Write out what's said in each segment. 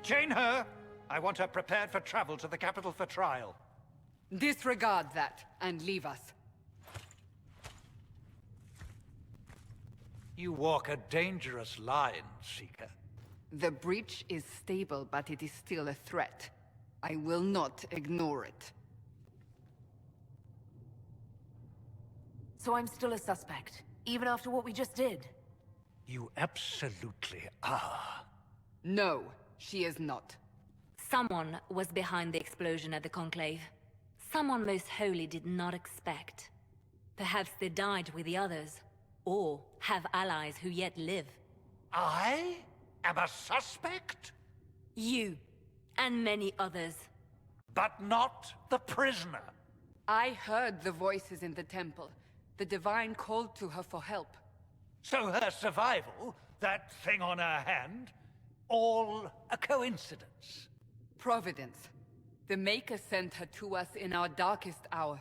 Chain her! I want her prepared for travel to the capital for trial. Disregard that, and leave us. You walk a dangerous line, Seeker. The breach is stable, but it is still a threat. I will not ignore it. So I'm still a suspect, even after what we just did? You absolutely are. No, she is not. Someone was behind the explosion at the Conclave. Someone most holy did not expect. Perhaps they died with the others, or have allies who yet live. I am a suspect? You, and many others. But not the prisoner. I heard the voices in the temple. The Divine called to her for help. So her survival, that thing on her hand, all a coincidence. Providence. The Maker sent her to us in our darkest hour.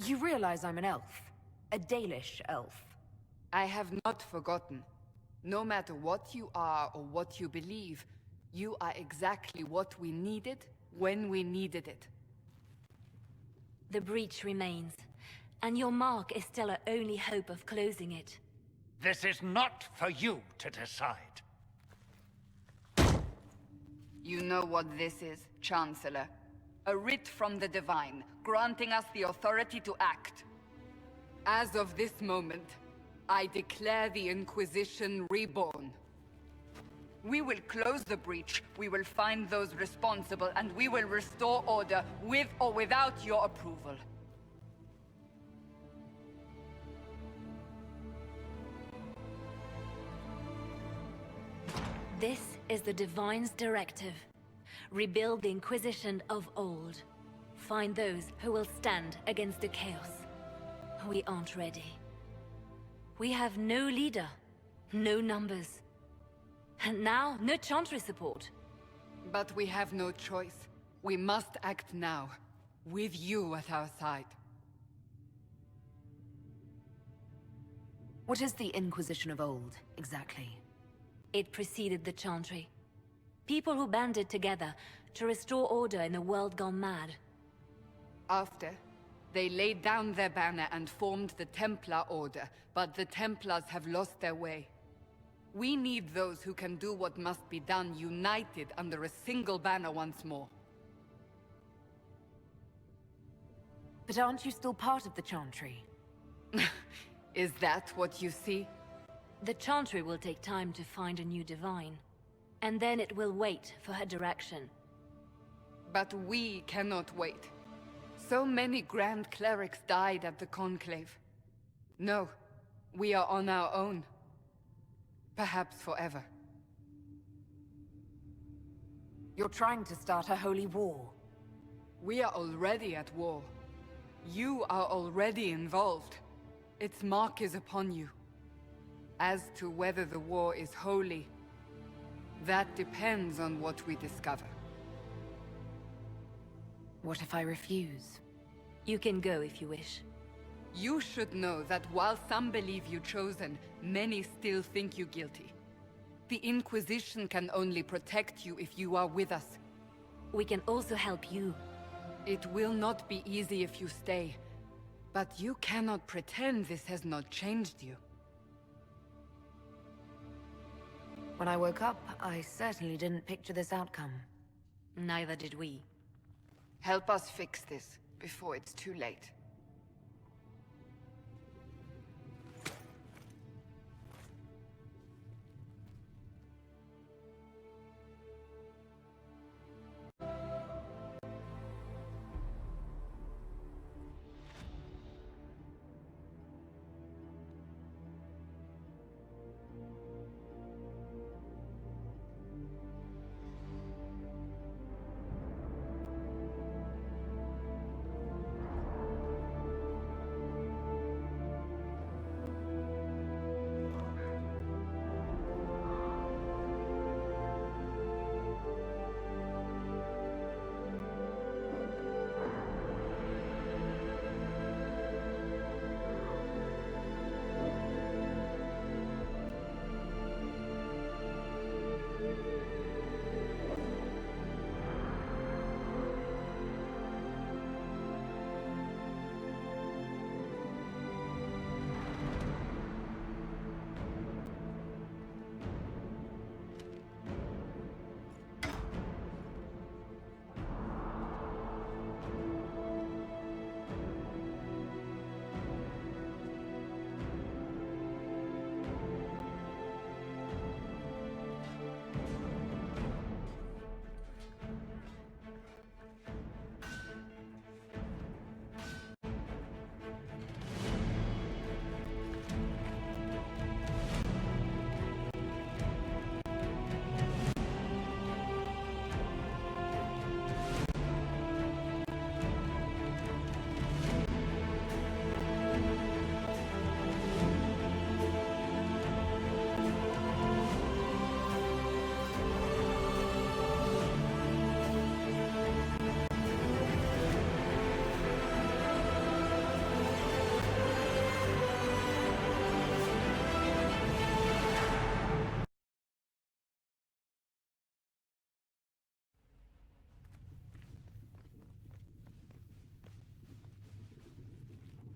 You realize I'm an elf. A Dalish elf. I have not forgotten. No matter what you are or what you believe, you are exactly what we needed when we needed it. The breach remains, and your mark is still our only hope of closing it. This is not for you to decide. You know what this is, Chancellor. A writ from the Divine, granting us the authority to act. As of this moment, I declare the Inquisition reborn. We will close the breach, we will find those responsible, and we will restore order with or without your approval. This is the Divine's directive. Rebuild the Inquisition of old. Find those who will stand against the chaos. We aren't ready. We have no leader, no numbers. And now, no Chantry support. But we have no choice. We must act now, with you at our side. What is the Inquisition of old, exactly? It preceded the Chantry. People who banded together to restore order in a world gone mad. After, they laid down their banner and formed the Templar Order, but the Templars have lost their way. We need those who can do what must be done, united under a single banner once more. But aren't you still part of the Chantry? Is that what you see? The Chantry will take time to find a new Divine. And then it will wait for her direction. But we cannot wait. So many Grand Clerics died at the Conclave. No, we are on our own. Perhaps forever. You're trying to start a holy war. We are already at war. You are already involved. Its mark is upon you. As to whether the war is holy, that depends on what we discover. What if I refuse? You can go if you wish. You should know that while some believe you chosen, many still think you guilty. The Inquisition can only protect you if you are with us. We can also help you. It will not be easy if you stay. But you cannot pretend this has not changed you. When I woke up, I certainly didn't picture this outcome. Neither did we. Help us fix this, before it's too late.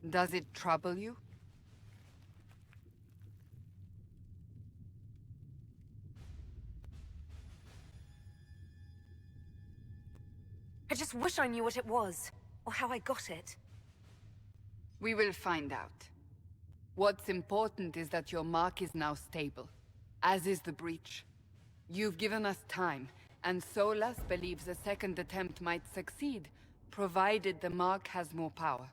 Does it trouble you? I just wish I knew what it was, or how I got it. We will find out. What's important is that your mark is now stable, as is the breach. You've given us time, and Solas believes a second attempt might succeed, provided the mark has more power.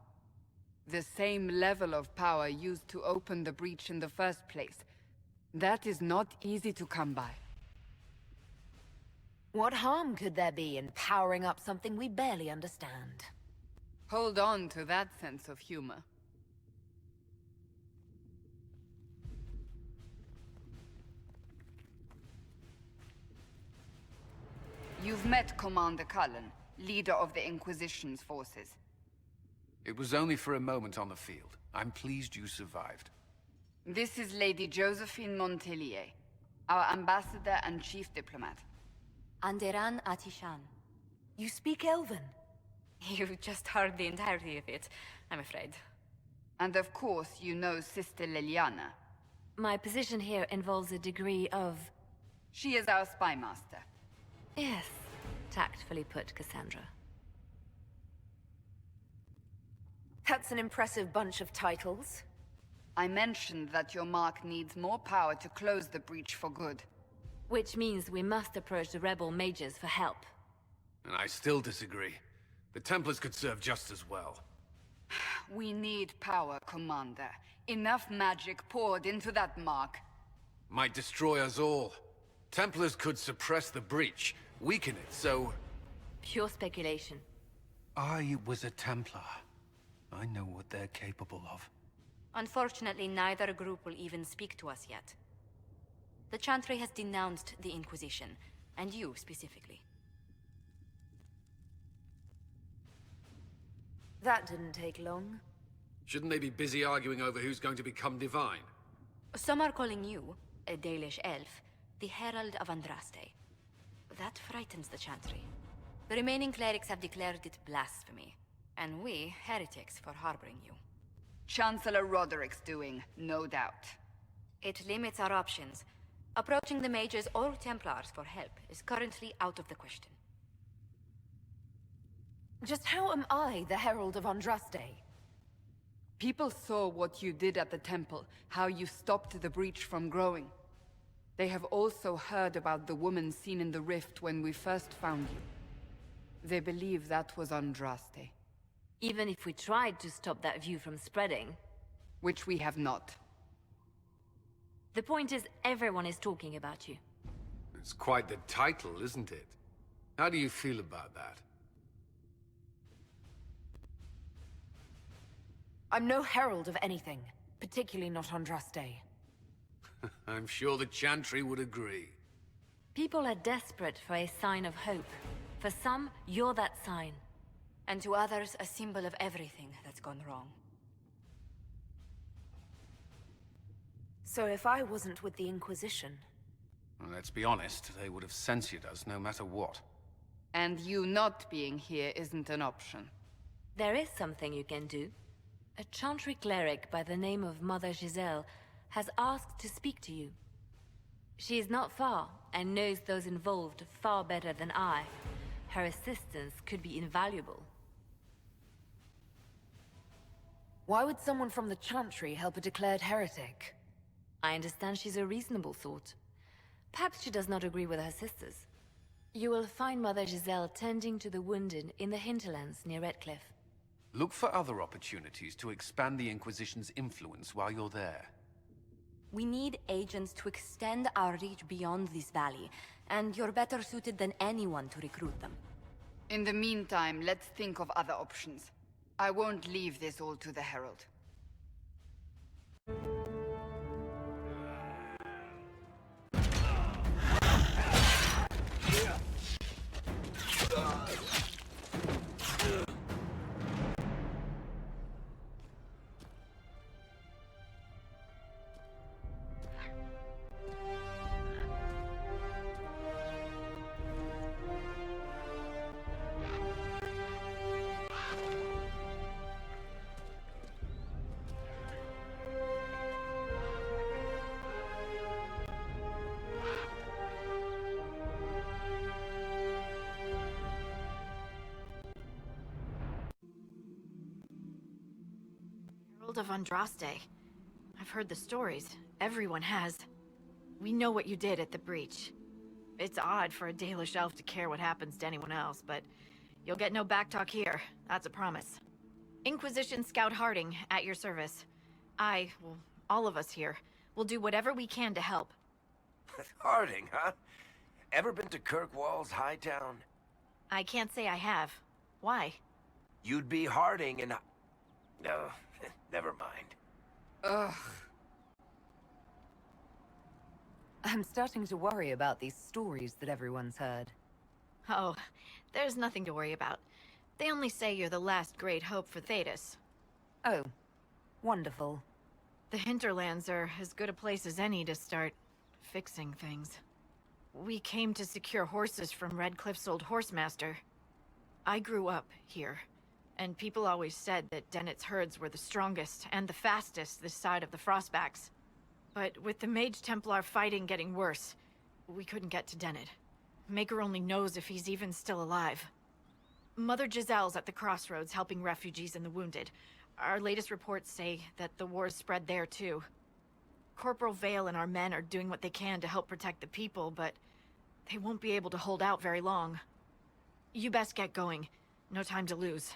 The same level of power used to open the breach in the first place. That is not easy to come by. What harm could there be in powering up something we barely understand? Hold on to that sense of humor. You've met Commander Cullen, leader of the Inquisition's forces. It was only for a moment on the field. I'm pleased you survived. This is Lady Josephine Montelier, our ambassador and chief diplomat. Anderan Atishan. You speak Elven? You just heard the entirety of it, I'm afraid. And of course, you know Sister Liliana. My position here involves a degree of... She is our spy master. Yes, tactfully put, Cassandra. That's an impressive bunch of titles. I mentioned that your mark needs more power to close the breach for good. Which means we must approach the rebel mages for help. And I still disagree. The Templars could serve just as well. We need power, Commander. Enough magic poured into that mark. Might destroy us all. Templars could suppress the breach, weaken it, so... Pure speculation. I was a Templar. I know what they're capable of. Unfortunately, neither group will even speak to us yet. The Chantry has denounced the Inquisition, and you specifically. That didn't take long. Shouldn't they be busy arguing over who's going to become divine? Some are calling you, a Dalish elf, the Herald of Andraste. That frightens the Chantry. The remaining clerics have declared it blasphemy, and we, heretics, for harboring you. Chancellor Roderick's doing, no doubt. It limits our options. Approaching the mages or Templars for help is currently out of the question. Just how am I the Herald of Andraste? People saw what you did at the temple, how you stopped the breach from growing. They have also heard about the woman seen in the rift when we first found you. They believe that was Andraste. Even if we tried to stop that view from spreading... Which we have not. The point is, everyone is talking about you. It's quite the title, isn't it? How do you feel about that? I'm no herald of anything, particularly not Andraste. I'm sure the Chantry would agree. People are desperate for a sign of hope. For some, you're that sign. And to others, a symbol of everything that's gone wrong. So if I wasn't with the Inquisition... Well, let's be honest, they would have censored us no matter what. And you not being here isn't an option. There is something you can do. A Chantry cleric by the name of Mother Giselle has asked to speak to you. She is not far, and knows those involved far better than I. Her assistance could be invaluable. Why would someone from the Chantry help a declared heretic? I understand she's a reasonable sort. Perhaps she does not agree with her sisters. You will find Mother Giselle tending to the wounded in the hinterlands near Redcliffe. Look for other opportunities to expand the Inquisition's influence while you're there. We need agents to extend our reach beyond this valley, and you're better suited than anyone to recruit them. In the meantime, let's think of other options. I won't leave this all to the Herald. Herald of Andraste. I've heard the stories. Everyone has. We know what you did at the breach. It's odd for a Dalish elf to care what happens to anyone else, but you'll get no backtalk here. That's a promise. Inquisition Scout Harding, at your service. Well, all of us here, will do whatever we can to help. Harding, huh? Ever been to Kirkwall's Hightown? I can't say I have. Why? You'd be Harding and... No, never mind. Ugh. I'm starting to worry about these stories that everyone's heard. Oh, there's nothing to worry about. They only say you're the last great hope for Thetis. Oh, wonderful. The hinterlands are as good a place as any to start fixing things. We came to secure horses from Redcliffe's old horsemaster. I grew up here, and people always said that Dennett's herds were the strongest and the fastest this side of the Frostbacks. But with the Mage Templar fighting getting worse, we couldn't get to Dennett. Maker only knows if he's even still alive. Mother Giselle's at the crossroads helping refugees and the wounded. Our latest reports say that the war's spread there too. Corporal Vale and our men are doing what they can to help protect the people, but they won't be able to hold out very long. You best get going. No time to lose.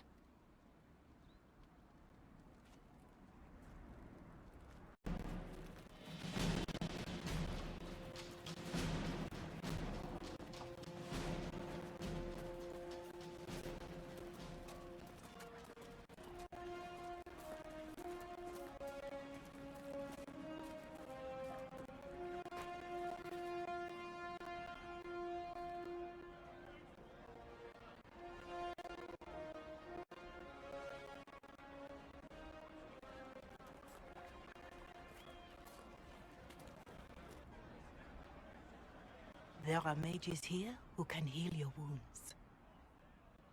There are mages here who can heal your wounds.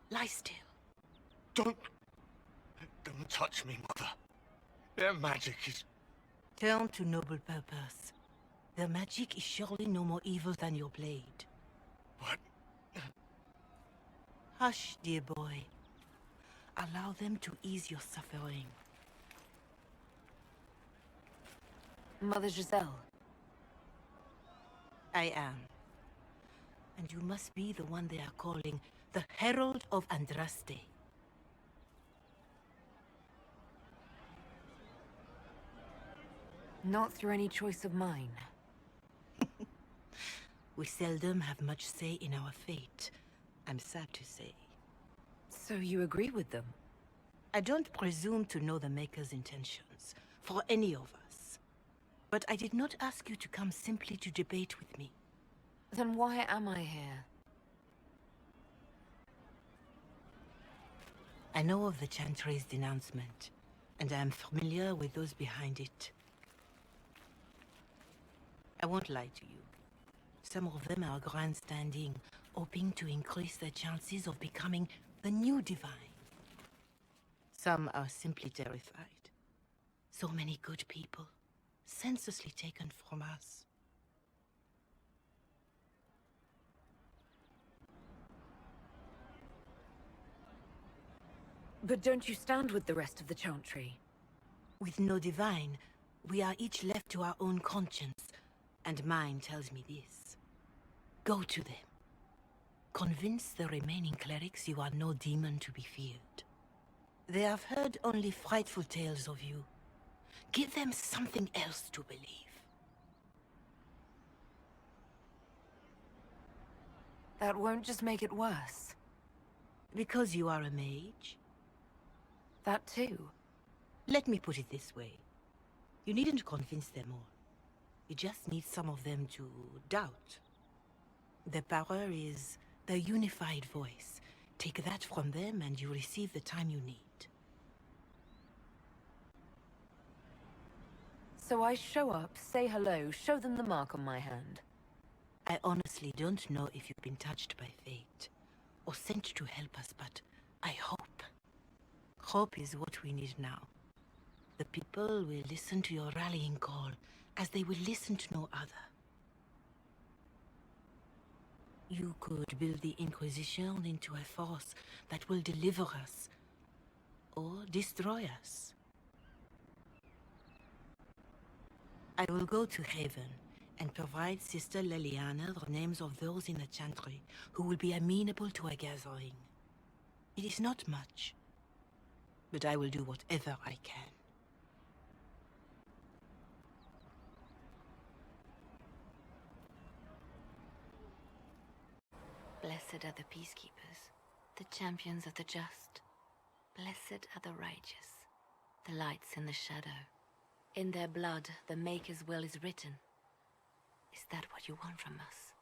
Lie still. Don't touch me, Mother. Their magic is... Turn to noble purpose. Their magic is surely no more evil than your blade. What? Hush, dear boy. Allow them to ease your suffering. Mother Giselle. I am. And you must be the one they are calling the Herald of Andraste. Not through any choice of mine. We seldom have much say in our fate, I'm sad to say. So you agree with them? I don't presume to know the Maker's intentions, for any of us. But I did not ask you to come simply to debate with me. Then why am I here? I know of the Chantry's denouncement, and I am familiar with those behind it. I won't lie to you. Some of them are grandstanding, hoping to increase their chances of becoming the new divine. Some are simply terrified. So many good people, senselessly taken from us. But don't you stand with the rest of the Chantry? With no divine, we are each left to our own conscience, and mine tells me this. Go to them. Convince the remaining clerics you are no demon to be feared. They have heard only frightful tales of you. Give them something else to believe. That won't just make it worse. Because you are a mage? That too. Let me put it this way. You needn't convince them all. You just need some of them to doubt. Their power is their unified voice. Take that from them and you receive the time you need. So I show up, say hello, show them the mark on my hand. I honestly don't know if you've been touched by fate, or sent to help us, but I hope. Hope is what we need now. The people will listen to your rallying call, as they will listen to no other. You could build the Inquisition into a force that will deliver us, or destroy us. I will go to Haven and provide Sister Leliana the names of those in the Chantry who will be amenable to a gathering. It is not much, but I will do whatever I can. Blessed are the peacekeepers, the champions of the just. Blessed are the righteous, the lights in the shadow. In their blood, the Maker's will is written. Is that what you want from us?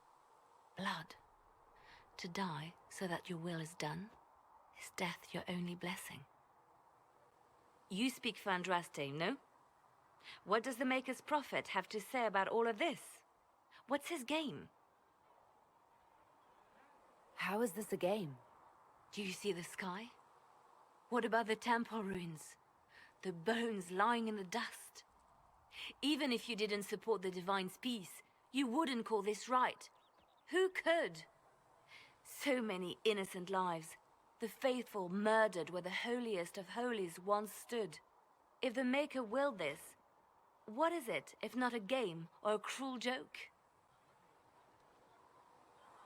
Blood? To die so that your will is done? Is death your only blessing? You speak for Andraste, no? What does the Maker's prophet have to say about all of this? What's his game? How is this a game? Do you see the sky? What about the temple ruins? The bones lying in the dust? Even if you didn't support the Divine's peace, you wouldn't call this right. Who could? So many innocent lives. The faithful murdered where the holiest of holies once stood. If the Maker willed this, what is it if not a game or a cruel joke?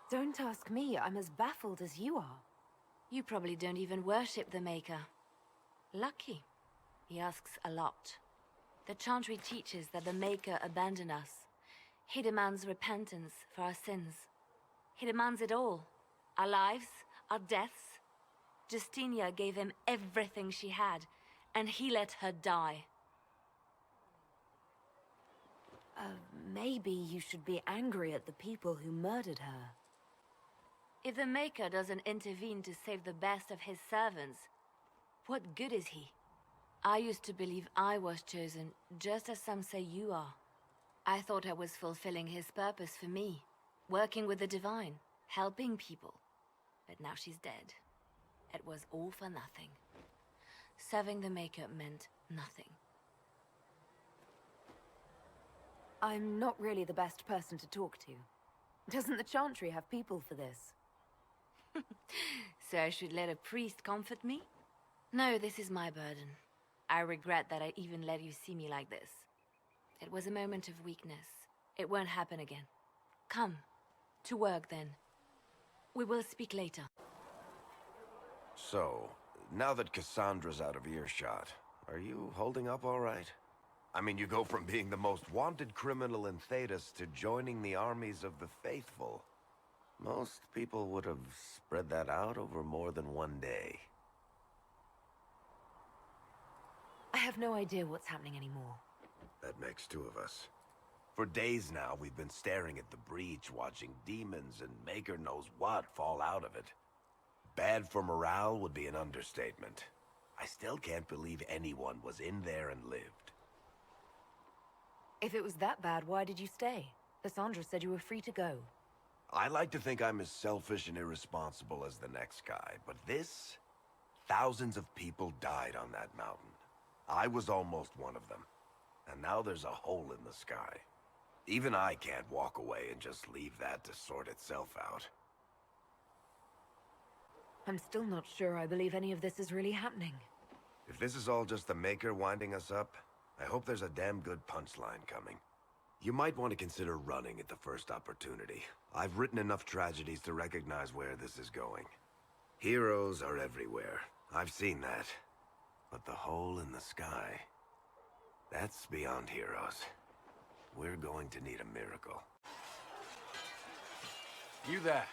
Don't ask me, I'm as baffled as you are. You probably don't even worship the Maker. Lucky. He asks a lot. The Chantry teaches that the Maker abandoned us. He demands repentance for our sins. He demands it all. Our lives, our deaths. Justinia gave him everything she had, and he let her die. Maybe you should be angry at the people who murdered her. If the Maker doesn't intervene to save the best of his servants, what good is he? I used to believe I was chosen, just as some say you are. I thought I was fulfilling his purpose for me, working with the Divine, helping people. But now she's dead. It was all for nothing. Serving the Maker meant nothing. I'm not really the best person to talk to. Doesn't the Chantry have people for this? So I should let a priest comfort me? No, this is my burden. I regret that I even let you see me like this. It was a moment of weakness. It won't happen again. Come, to work then. We will speak later. So, now that Cassandra's out of earshot, are you holding up all right? I mean, you go from being the most wanted criminal in Thedas to joining the armies of the faithful. Most people would have spread that out over more than one day. I have no idea what's happening anymore. That makes two of us. For days now, we've been staring at the breach, watching demons and Maker knows what fall out of it. Bad for morale would be an understatement. I still can't believe anyone was in there and lived. If it was that bad, why did you stay? Cassandra said you were free to go. I like to think I'm as selfish and irresponsible as the next guy, but this... Thousands of people died on that mountain. I was almost one of them. And now there's a hole in the sky. Even I can't walk away and just leave that to sort itself out. I'm still not sure I believe any of this is really happening. If this is all just the Maker winding us up, I hope there's a damn good punchline coming. You might want to consider running at the first opportunity. I've written enough tragedies to recognize where this is going. Heroes are everywhere. I've seen that. But the hole in the sky... that's beyond heroes. We're going to need a miracle. You there.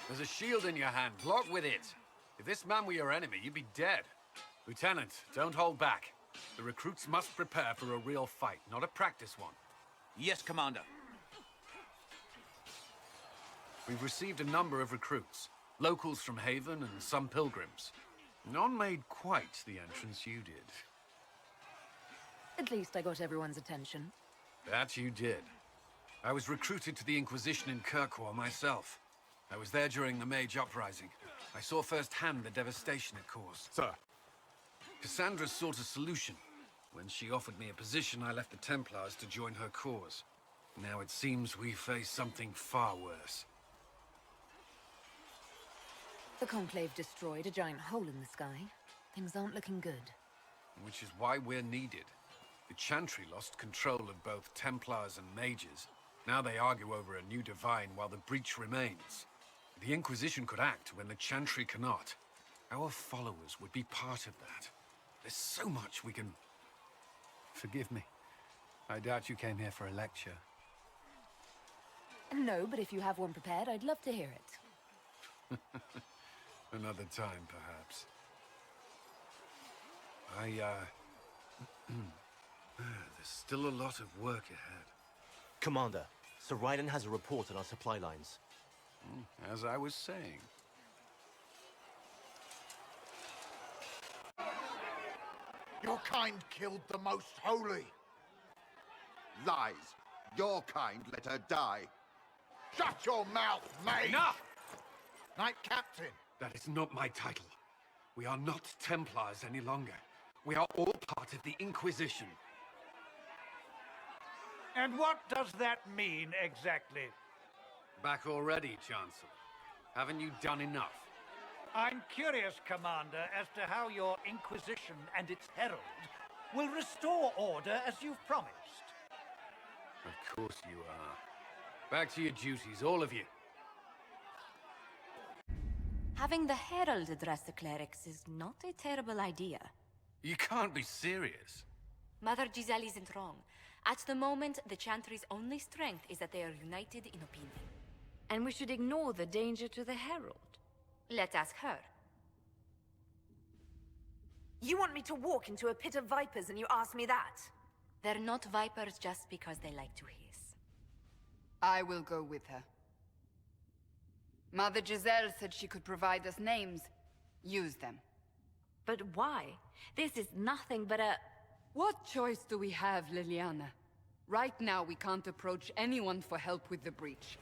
There's a shield in your hand. Block with it. If this man were your enemy, you'd be dead. Lieutenant, don't hold back. The recruits must prepare for a real fight, not a practice one. Yes, Commander. We've received a number of recruits. Locals from Haven and some pilgrims. None made quite the entrance you did. At least I got everyone's attention. That you did. I was recruited to the Inquisition in Kirkwall myself. I was there during the Mage Uprising. I saw firsthand the devastation it caused. Sir. Cassandra sought a solution. When she offered me a position, I left the Templars to join her cause. Now it seems we face something far worse. The Conclave destroyed a giant hole in the sky. Things aren't looking good. Which is why we're needed. The Chantry lost control of both Templars and mages. Now they argue over a new divine while the breach remains. The Inquisition could act when the Chantry cannot. Our followers would be part of that. There's so much we can... Forgive me. I doubt you came here for a lecture. No, but if you have one prepared, I'd love to hear it. Another time, perhaps. There's still a lot of work ahead. Commander, Sir Ryden has a report on our supply lines. As I was saying. Your kind killed the most holy. Lies. Your kind let her die. Shut your mouth, mate! Enough! Knight Captain. That is not my title. We are not Templars any longer. We are all part of the Inquisition. And what does that mean exactly? Back already, Chancellor. Haven't you done enough? I'm curious, Commander, as to how your Inquisition and its herald will restore order as you've promised. Of course you are. Back to your duties, all of you. Having the Herald address the clerics is not a terrible idea. You can't be serious. Mother Giselle isn't wrong. At the moment, the Chantry's only strength is that they are united in opinion. And we should ignore the danger to the Herald. Let's ask her. You want me to walk into a pit of vipers and you ask me that? They're not vipers just because they like to hiss. I will go with her. Mother Giselle said she could provide us names. Use them. But why? This is nothing but a... What choice do we have, Liliana? Right now, we can't approach anyone for help with the breach.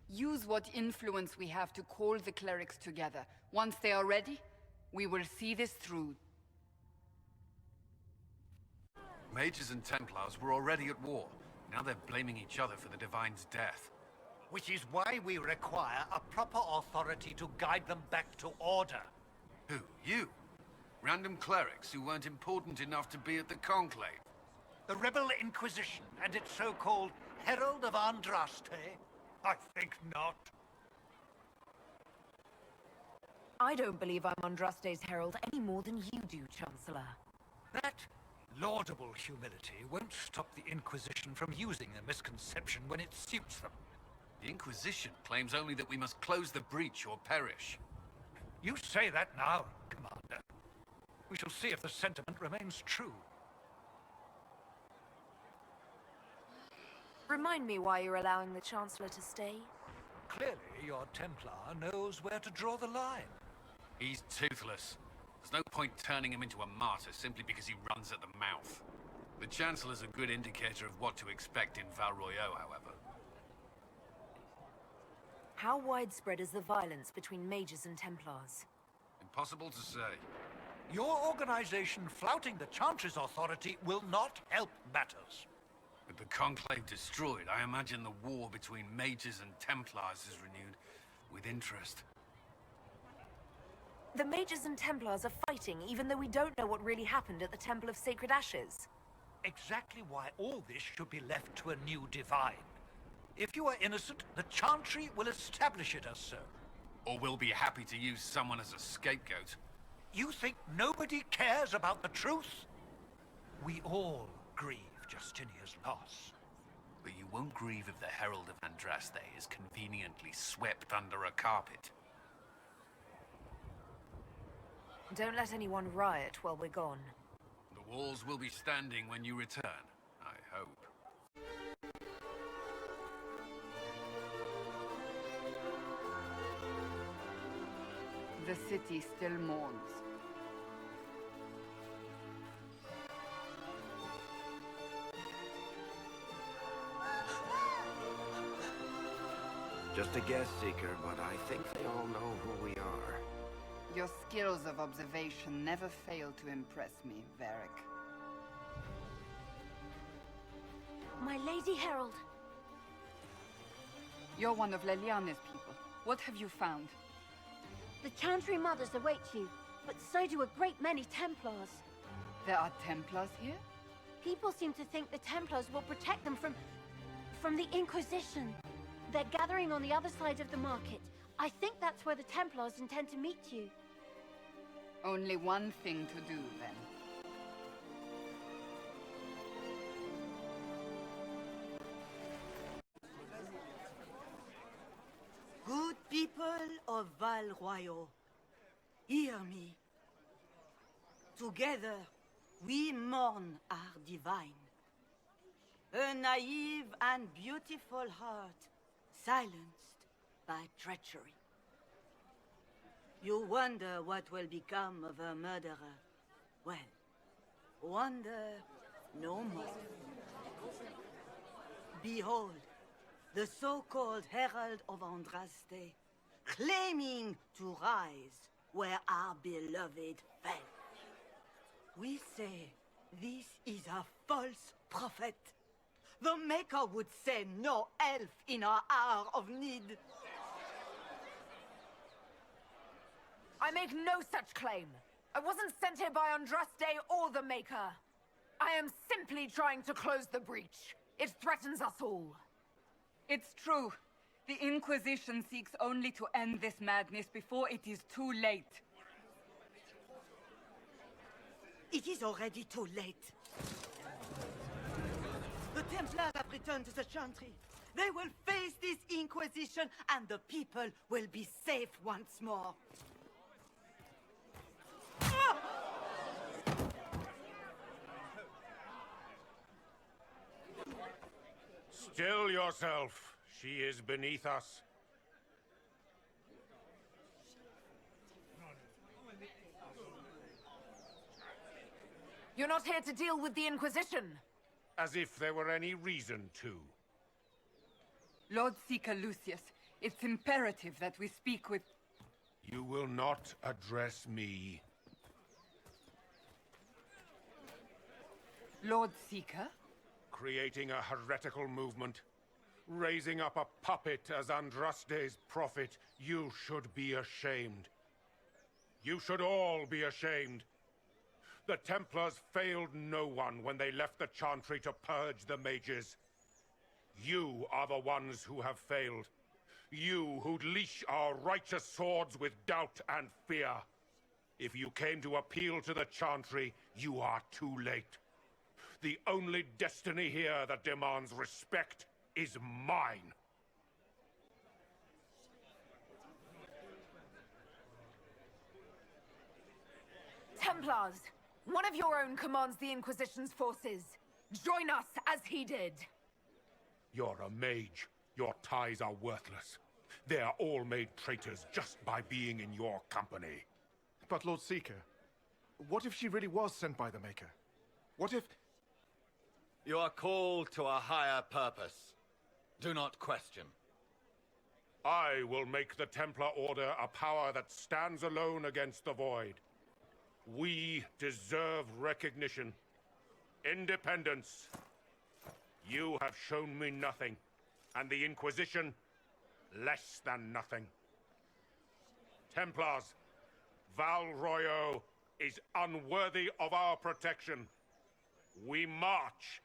Use what influence we have to call the clerics together. Once they are ready, we will see this through. Mages and Templars were already at war. Now they're blaming each other for the Divine's death. Which is why we require a proper authority to guide them back to order. Who? You? Random clerics who weren't important enough to be at the Conclave? The Rebel Inquisition and its so-called Herald of Andraste? I think not. I don't believe I'm Andraste's herald any more than you do, Chancellor. That laudable humility won't stop the Inquisition from using a misconception when it suits them. The Inquisition claims only that we must close the breach or perish. You say that now, Commander. We shall see if the sentiment remains true. Remind me why you're allowing the Chancellor to stay? Clearly, your Templar knows where to draw the line. He's toothless. There's no point turning him into a martyr simply because he runs at the mouth. The Chancellor's a good indicator of what to expect in Val Royeaux, however. How widespread is the violence between mages and Templars? Impossible to say. Your organization flouting the Chantry's authority will not help matters. With the Conclave destroyed, I imagine the war between mages and Templars is renewed with interest. The mages and Templars are fighting even though we don't know what really happened at the Temple of Sacred Ashes. Exactly why all this should be left to a new divine. If you are innocent, the Chantry will establish it as so. Or we'll be happy to use someone as a scapegoat. You think nobody cares about the truth? We all grieve Justinia's loss. But you won't grieve if the Herald of Andraste is conveniently swept under a carpet. Don't let anyone riot while we're gone. The walls will be standing when you return, I hope. The city still mourns. Just a guest seeker, but I think they all know who we are. Your skills of observation never fail to impress me, Varric. My Lady Herald. You're one of Leliane's people. What have you found? The Chantry Mothers await you, but so do a great many Templars. There are Templars here? People seem to think the Templars will protect them from the Inquisition. They're gathering on the other side of the market. I think that's where the Templars intend to meet you. Only one thing to do, then. Good people of Val Royal, hear me. Together, we mourn our divine. A naive and beautiful heart, silenced by treachery. You wonder what will become of a murderer. Well, wonder no more. Behold, the so-called Herald of Andraste, claiming to rise where our beloved fell. We say this is a false prophet. The Maker would send no elf in our hour of need. I make no such claim. I wasn't sent here by Andraste or the Maker. I am simply trying to close the breach. It threatens us all. It's true. The Inquisition seeks only to end this madness before it is too late. It is already too late. The Templars have returned to the Chantry. They will face this Inquisition, and the people will be safe once more. Still yourself. She is beneath us. You're not here to deal with the Inquisition. As if there were any reason to. Lord Seeker Lucius, it's imperative that we speak with... You will not address me. Lord Seeker? Creating a heretical movement. Raising up a puppet as Andraste's prophet. You should be ashamed. You should all be ashamed. The Templars failed no one when they left the Chantry to purge the mages. You are the ones who have failed. You who'd leash our righteous swords with doubt and fear. If you came to appeal to the Chantry, you are too late. The only destiny here that demands respect is mine. Templars! One of your own commands the Inquisition's forces. Join us as he did. You're a mage. Your ties are worthless. They are all made traitors just by being in your company. But Lord Seeker, what if she really was sent by the Maker? What if... You are called to a higher purpose. Do not question. I will make the Templar Order a power that stands alone against the Void. We deserve recognition. Independence. You have shown me nothing, and the Inquisition, less than nothing. Templars, Val Royal is unworthy of our protection. We march.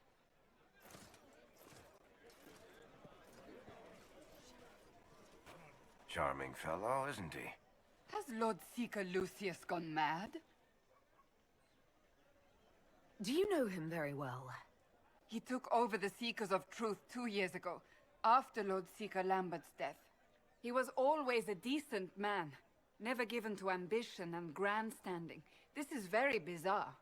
Charming fellow, isn't he? Has Lord Seeker Lucius gone mad? Do you know him very well? He took over the Seekers of Truth 2 years ago, after Lord Seeker Lambert's death. He was always a decent man, never given to ambition and grandstanding. This is very bizarre.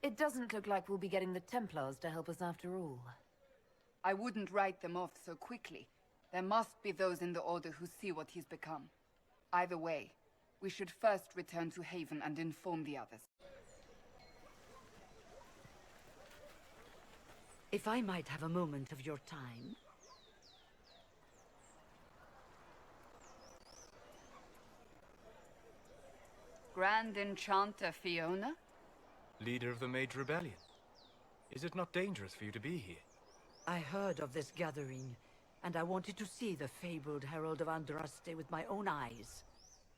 It doesn't look like we'll be getting the Templars to help us after all. I wouldn't write them off so quickly. There must be those in the Order who see what he's become. Either way, we should first return to Haven and inform the others. If I might have a moment of your time. Grand Enchanter Fiona? Leader of the Mage Rebellion. Is it not dangerous for you to be here? I heard of this gathering, and I wanted to see the fabled Herald of Andraste with my own eyes.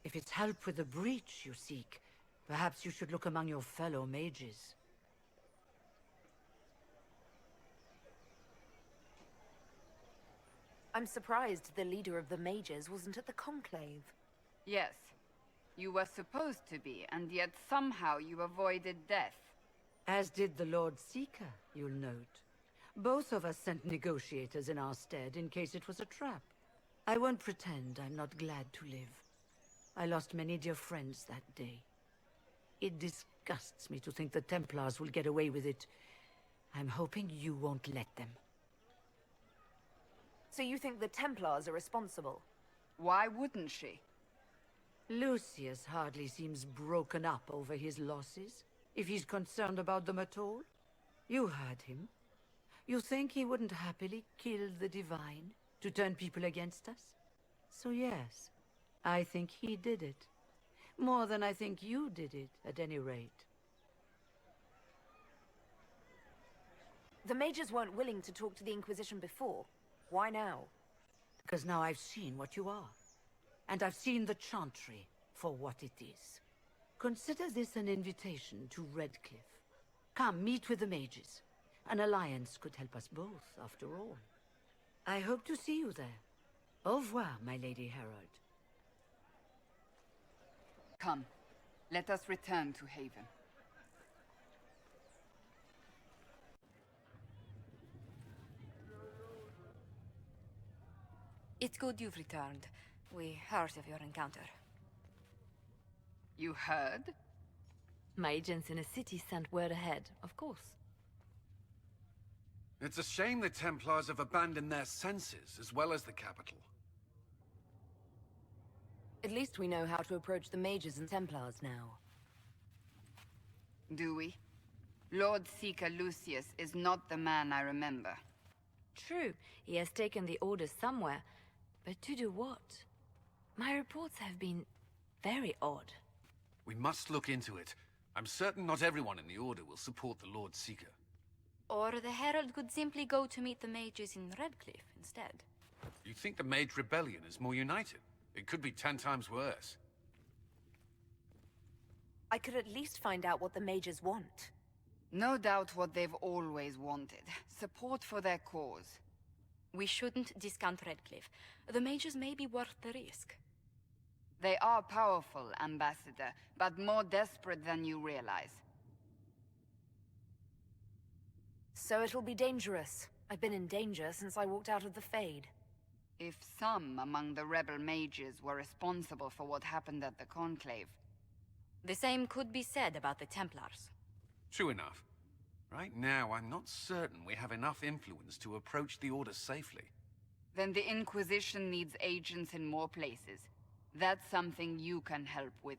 If it's help with the breach you seek, Perhaps you should look among your fellow mages. I'm surprised the leader of the mages wasn't at the conclave. Yes. You were supposed to be, and yet somehow you avoided death. As did the Lord Seeker, you'll note. Both of us sent negotiators in our stead in case it was a trap. I won't pretend I'm not glad to live. I lost many dear friends that day. It disgusts me to think the Templars will get away with it. I'm hoping you won't let them. So you think the Templars are responsible? Why wouldn't she? Lucius hardly seems broken up over his losses, if he's concerned about them at all. You heard him. You think he wouldn't happily kill the Divine to turn people against us? So yes, I think he did it. More than I think you did it, at any rate. The mages weren't willing to talk to the Inquisition before. Why now? Because now I've seen what you are. And I've seen the Chantry for what it is. Consider this an invitation to Redcliffe. Come, meet with the mages. An alliance could help us both, after all. I hope to see you there. Au revoir, my Lady Herald. Come, let us return to Haven. It's good you've returned. We heard of your encounter. You heard? My agents in a city sent word ahead, of course. It's a shame the Templars have abandoned their senses, as well as the capital. At least we know how to approach the mages and Templars now. Do we? Lord Seeker Lucius is not the man I remember. True, he has taken the orders somewhere, but to do what? My reports have been very odd. We must look into it. I'm certain not everyone in the Order will support the Lord Seeker. Or the Herald could simply go to meet the mages in Redcliffe instead. You think the Mage Rebellion is more united? It could be 10 times worse. I could at least find out what the mages want. No doubt what they've always wanted. Support for their cause. We shouldn't discount Redcliffe. The mages may be worth the risk. They are powerful, Ambassador, but more desperate than you realize. So it'll be dangerous. I've been in danger since I walked out of the Fade. If some among the rebel mages were responsible for what happened at the Conclave... The same could be said about the Templars. True enough. Right now, I'm not certain we have enough influence to approach the Order safely. Then the Inquisition needs agents in more places. That's something you can help with.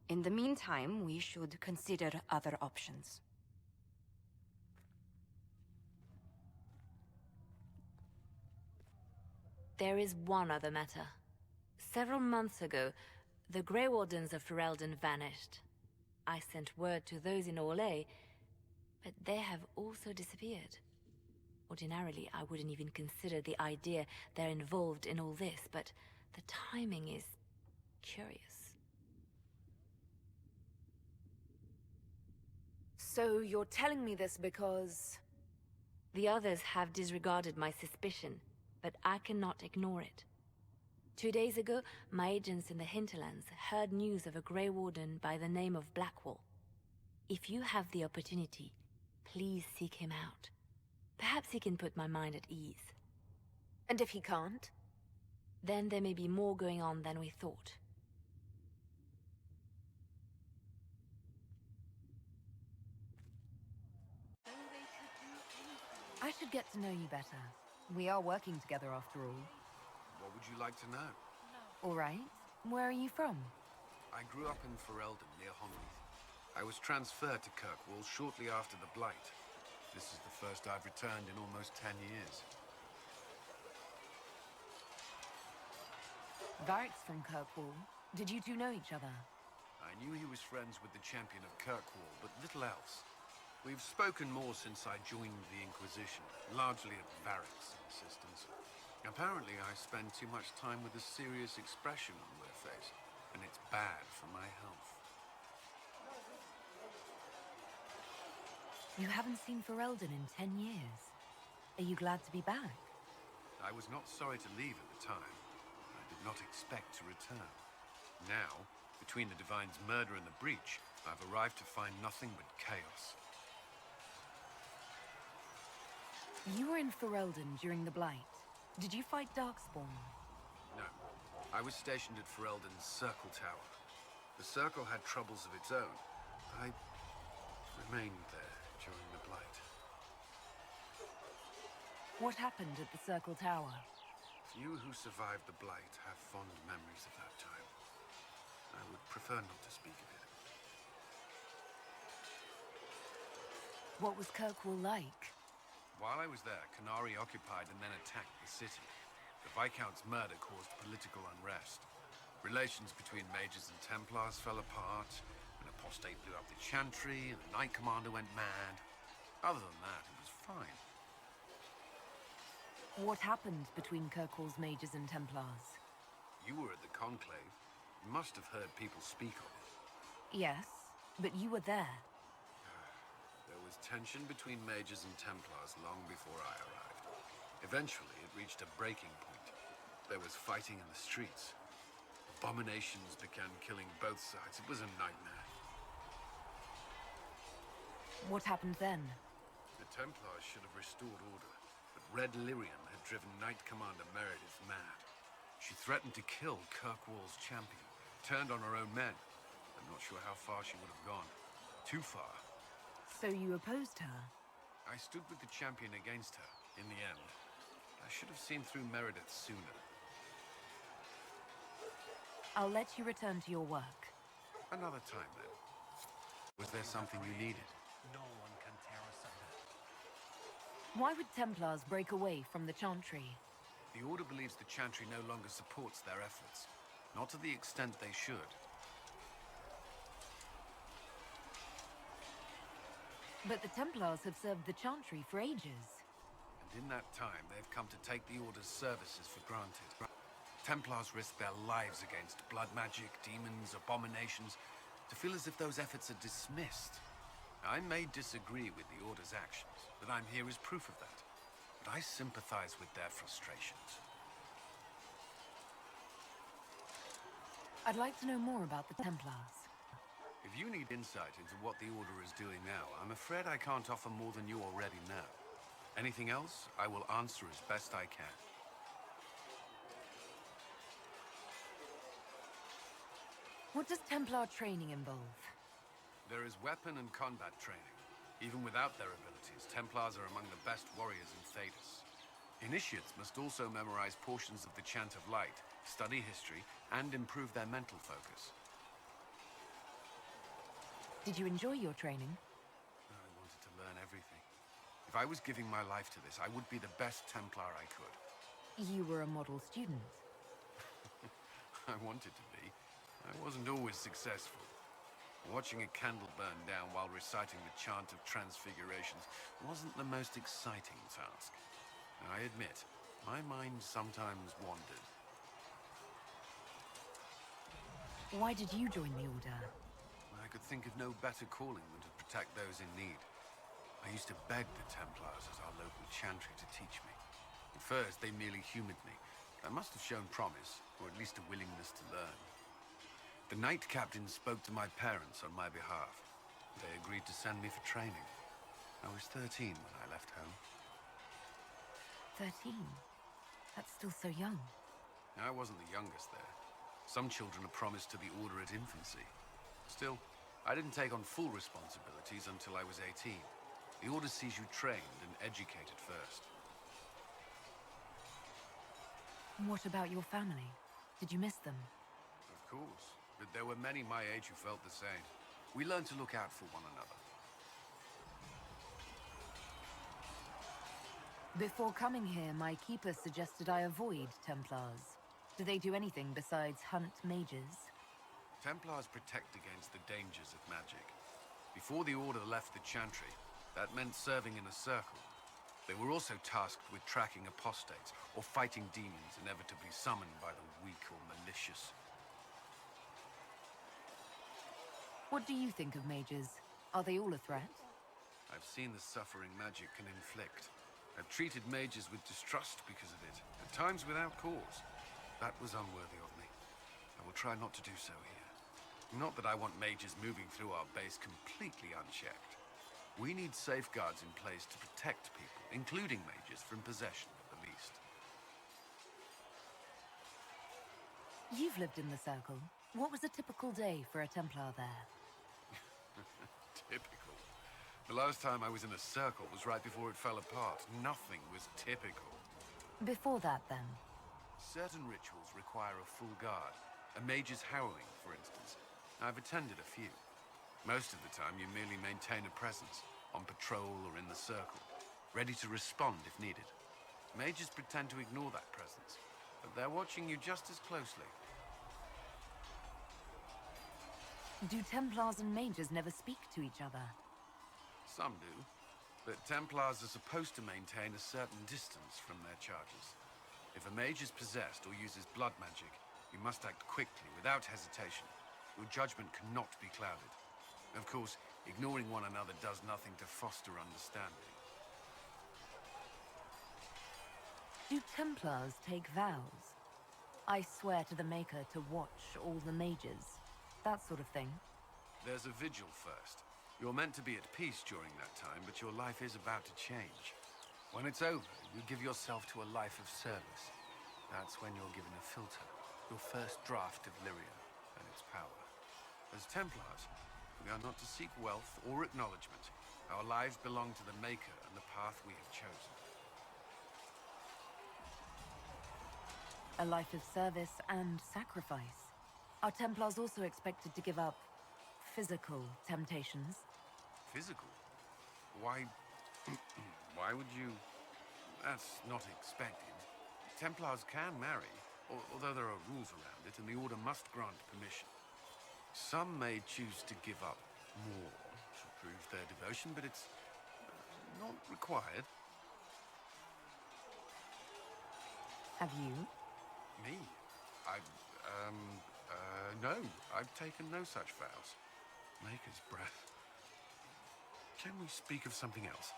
In the meantime, we should consider other options. There is one other matter. Several months ago, the Grey Wardens of Ferelden vanished. I sent word to those in Orlais, but they have also disappeared. Ordinarily, I wouldn't even consider the idea they're involved in all this, but the timing is curious. So you're telling me this because... The others have disregarded my suspicion, but I cannot ignore it. 2 days ago, my agents in the hinterlands heard news of a Grey Warden by the name of Blackwall. If you have the opportunity, please seek him out. Perhaps he can put my mind at ease. And if he can't? Then there may be more going on than we thought. I should get to know you better. We are working together after all. What would you like to know? All right. Where are you from? I grew up in Ferelden, near Honleath. I was transferred to Kirkwall shortly after the Blight. This is the first I've returned in almost 10 years. Varric's from Kirkwall. Did you two know each other? I knew he was friends with the champion of Kirkwall, but little else. We've spoken more since I joined the Inquisition, largely at Varric's insistence. Apparently, I spend too much time with a serious expression on their face, and it's bad for my health. You haven't seen Ferelden in 10 years. Are you glad to be back? I was not sorry to leave at the time. I did not expect to return. Now, between the Divine's murder and the breach, I've arrived to find nothing but chaos. You were in Ferelden during the Blight. Did you fight Darkspawn? No. I was stationed at Ferelden's Circle Tower. The Circle had troubles of its own. I remained there during the Blight. What happened at the Circle Tower? You who survived the Blight have fond memories of that time. I would prefer not to speak of it. What was Kirkwall like? While I was there, Canary occupied and then attacked the city. The Viscount's murder caused political unrest. Relations between mages and Templars fell apart. An apostate blew up the Chantry, and the Knight Commander went mad. Other than that, it was fine. What happened between Kirkwall's mages and Templars? You were at the Conclave. You must have heard people speak of it. Yes, but you were there. There was tension between mages and Templars long before I arrived. Eventually, it reached a breaking point. There was fighting in the streets. Abominations began killing both sides. It was a nightmare. What happened then? The Templars should have restored order, but Red Lyrium had driven Knight Commander Meredith mad. She threatened to kill Kirkwall's champion, turned on her own men. I'm not sure how far she would have gone. Too far. So you opposed her? I stood with the champion against her, in the end. I should have seen through Meredith sooner. I'll let you return to your work. Another time, then. Was there something you needed? No one can tear asunder. Why would Templars break away from the Chantry? The Order believes the Chantry no longer supports their efforts. Not to the extent they should. But the Templars have served the Chantry for ages. And in that time, they've come to take the Order's services for granted. Templars risk their lives against blood magic, demons, abominations, to feel as if those efforts are dismissed. I may disagree with the Order's actions, but I'm here as proof of that. But I sympathize with their frustrations. I'd like to know more about the Templars. If you need insight into what the Order is doing now, I'm afraid I can't offer more than you already know. Anything else, I will answer as best I can. What does Templar training involve? There is weapon and combat training. Even without their abilities, Templars are among the best warriors in Thedas. Initiates must also memorize portions of the Chant of Light, study history, and improve their mental focus. Did you enjoy your training? I wanted to learn everything. If I was giving my life to this, I would be the best Templar I could. You were a model student. I wanted to be. I wasn't always successful. Watching a candle burn down while reciting the Chant of Transfigurations wasn't the most exciting task. I admit, my mind sometimes wandered. Why did you join the Order? I could think of no better calling than to protect those in need. I used to beg the Templars as our local Chantry to teach me. At first, they merely humored me. I must have shown promise, or at least a willingness to learn. The Knight Captain spoke to my parents on my behalf. They agreed to send me for training. I was 13 when I left home. 13? That's still so young. I wasn't the youngest there. Some children are promised to the Order at infancy. Still, I didn't take on full responsibilities until I was 18. The Order sees you trained and educated first. What about your family? Did you miss them? Of course. But there were many my age who felt the same. We learned to look out for one another. Before coming here, my keeper suggested I avoid Templars. Do they do anything besides hunt mages? Templars protect against the dangers of magic. Before the Order left the Chantry, that meant serving in a circle. They were also tasked with tracking apostates or fighting demons inevitably summoned by the weak or malicious. What do you think of mages? Are they all a threat? I've seen the suffering magic can inflict. I've treated mages with distrust because of it, at times without cause. That was unworthy of me. I will try not to do so here. Not that I want mages moving through our base completely unchecked. We need safeguards in place to protect people, including mages, from possession at the least. You've lived in the Circle. What was a typical day for a Templar there? Typical. The last time I was in a circle was right before it fell apart. Nothing was typical. Before that, then? Certain rituals require a full guard. A mage's harrowing, for instance. I've attended a few. Most of the time, you merely maintain a presence, on patrol or in the circle, ready to respond if needed. Mages pretend to ignore that presence, but they're watching you just as closely. Do Templars and mages never speak to each other? Some do, but Templars are supposed to maintain a certain distance from their charges. If a mage is possessed or uses blood magic, you must act quickly, without hesitation. Your judgment cannot be clouded. Of course, ignoring one another does nothing to foster understanding. Do Templars take vows? I swear to the Maker to watch all the mages. That sort of thing. There's a vigil first. You're meant to be at peace during that time, but your life is about to change. When it's over, you give yourself to a life of service. That's when you're given a filter, your first draft of Lyria and its power. As Templars, we are not to seek wealth or acknowledgement. Our lives belong to the Maker and the path we have chosen. A life of service and sacrifice. Are Templars also expected to give up physical temptations? Physical? Why... why would you... That's not expected. Templars can marry, although there are rules around it, and the Order must grant permission. Some may choose to give up more to prove their devotion, but it's not required. Have you? Me? No. I've taken no such vows. Maker's breath. Can we speak of something else?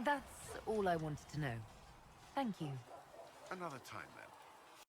That's all I wanted to know. Thank you. Another time, then.